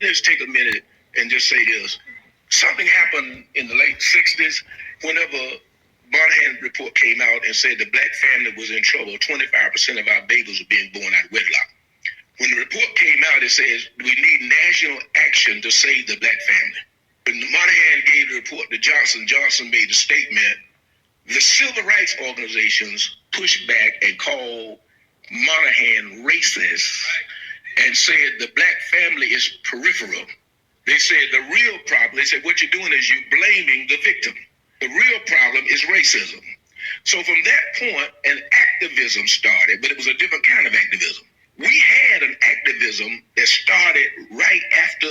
Let's take a minute and just say this. Something happened in the late 60s whenever Monahan report came out and said the black family was in trouble. 25% of our babies were being born out of wedlock. When the report came out, it says we need national action to save the black family. When Monahan gave the report to Johnson, Johnson made a statement. The civil rights organizations pushed back and called Monahan racist and said the black family is peripheral. They said the real problem, they said what you're doing is you're blaming the victim. The real problem is racism. So from that point, an activism started, but it was a different kind of activism. We had an activism that started right after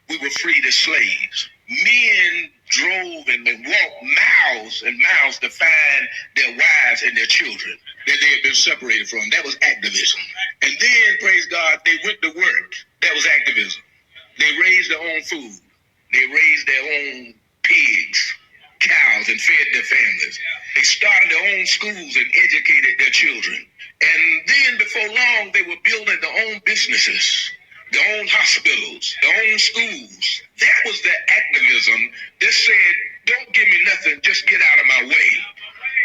we were freed as slaves. Men drove and walked miles and miles to find their wives and their children that they had been separated from. That was activism. And then, praise God, they went to work. That was activism. They raised their own food. They raised their own pigs, cows, and fed their families. They started their own schools and educated their children. And then before long, they were building their own businesses, their own hospitals, their own schools. That was the activism that said, don't give me nothing, just get out of my way,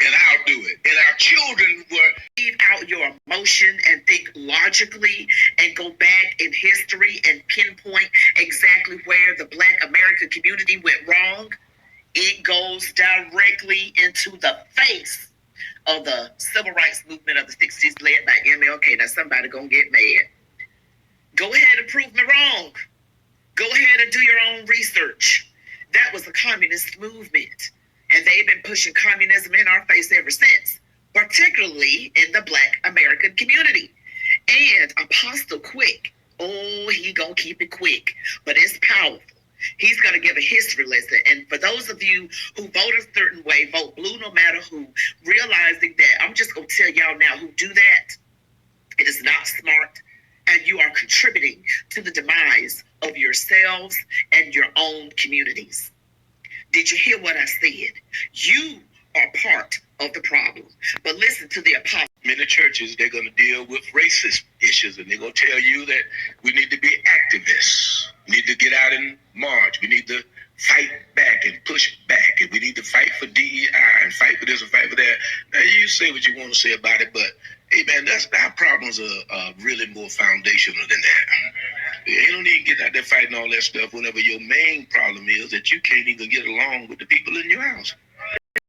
and I'll do it. And our children were... Leave out your emotion and think logically and go back in history and pinpoint exactly where the Black American community went wrong. It goes directly into the face of the civil rights movement of the 60s led by MLK. Now somebody gonna get mad. Go ahead and prove me wrong. Go ahead and do your own research. That was the communist movement. And they've been pushing communism in our face ever since, particularly in the Black American community. And Apostle Quick, oh, he gonna keep it quick, but it's powerful. He's going to give a history lesson. And for those of you who vote a certain way, vote blue no matter who, realizing that, I'm just going to tell y'all now who do that, it is not smart, and you are contributing to the demise of yourselves and your own communities. Did you hear what I said? You are part of the problem. But listen to the apostle. Many churches, they're going to deal with racist issues, and they're going to tell you that we need to be activists. We need to get out and march. We need to fight back and push back, and we need to fight for DEI and fight for this and fight for that. Now, you say what you want to say about it, but hey, man, our problems are really more foundational than that. You don't need to get out there fighting all that stuff whenever your main problem is that you can't even get along with the people in your house.